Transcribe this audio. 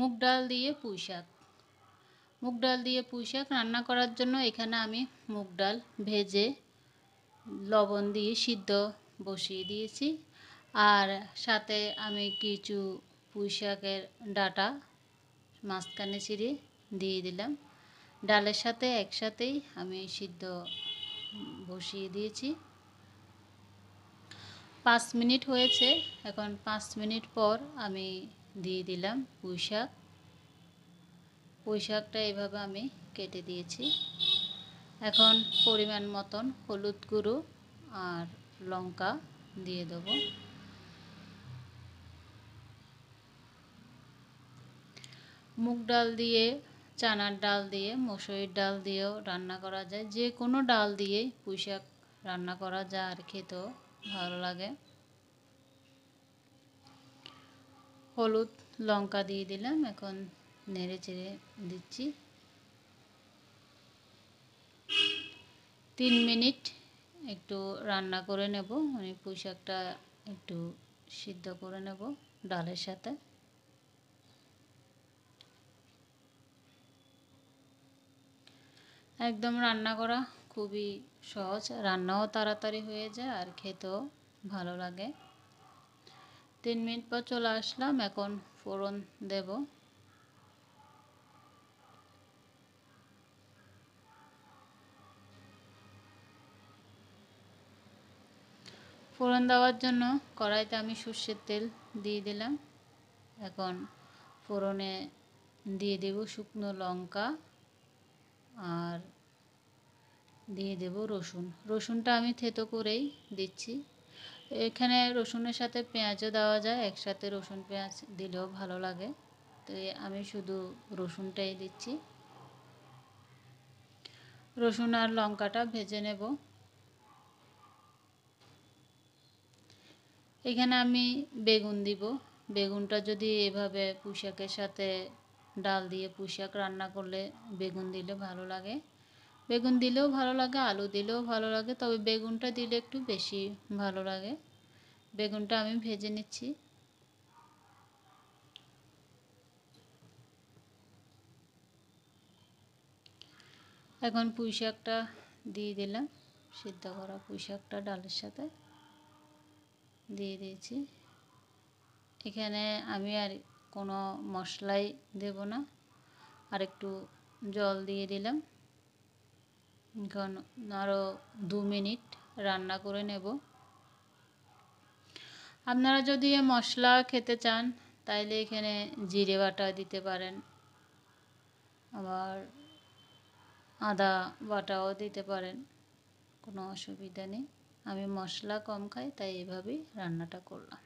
মুগ ডাল দিয়ে পুঁই শাক। মুগ ডাল দিয়ে পুঁই শাক রান্না করার জন্য এখানে আমি মুগ ডাল ভেজে লবণ দিয়ে সিদ্ধ বসিয়ে দিয়েছি। আর সাথে আমি কিছু পুঁই শাকের ডাঁটা মাঝখানে চিড়ে দিয়ে দিলাম। ডালের সাথে একসাথেই আমি সিদ্ধ বসিয়ে দিয়েছি। 5 মিনিট হয়েছে। এখন 5 মিনিট পর আমি দিয়ে দিলাম পুঁই শাক। পুঁই শাকটা এভাবে আমি কেটে দিয়েছি। এখন পরিমাণ মতন হলুদ গুঁড়ো আর লঙ্কা দিয়ে দেবো। মুগ ডাল দিয়ে, চানার ডাল দিয়ে, মসুরির ডাল দিয়েও রান্না করা যায়। যে কোনো ডাল দিয়েই পুঁই শাক রান্না করা যায় আর খেতেও ভালো লাগে। হলুদ লঙ্কা দিয়ে দিলাম। এখন নেড়ে চেড়ে দিচ্ছি। 3 মিনিট একটু রান্না করে নেব। আমি পুঁই শাকটা একটু সিদ্ধ করে নেব ডালের সাথে। একদম রান্না করা খুবই সহজ, রান্নাও তাড়াতাড়ি হয়ে যায় আর খেতেও ভালো লাগে। 3 মিনিট পর চলে আসলাম। এখন ফোড়ন দেব। ফোড়ন দেওয়ার জন্য কড়াইতে আমি সর্ষের তেল দিয়ে দিলাম। এখন ফোড়নে দিয়ে দেব শুকনো লঙ্কা আর দিয়ে দেব রসুন। রসুনটা আমি থেতো করেই দিচ্ছি। এখানে রসুনের সাথে পেঁয়াজও দেওয়া যায়, একসাথে রসুন পেঁয়াজ দিলেও ভালো লাগে। তো আমি শুধু রসুনটাই দিচ্ছি। রসুন আর লঙ্কাটা ভেজে নেব। এখানে আমি বেগুন দিব। বেগুনটা যদি এভাবে পুঁই শাকের সাথে ডাল দিয়ে পুঁই শাক রান্না করলে বেগুন দিলে ভালো লাগে। বেগুন দিলেও ভালো লাগে, আলু দিলেও ভালো লাগে, তবে বেগুনটা দিলে একটু বেশি ভালো লাগে। বেগুনটা আমি ভেজে নিচ্ছি। এখন পুঁই শাকটা দিয়ে দিলাম। সিদ্ধ করা পুঁই শাকটা ডালের সাথে দিয়ে দিয়েছি। এখানে আমি আর কোনো মশলাই দেব না, আর একটু জল দিয়ে দিলাম। এখন আরও 2 মিনিট রান্না করে নেব। আপনারা যদি মশলা খেতে চান তাইলে এখানে জিরে বাটা দিতে পারেন, আবার আদা বাটাও দিতে পারেন, কোনো অসুবিধা নেই। আমি মশলা কম খাই তাই এভাবেই রান্নাটা করলাম।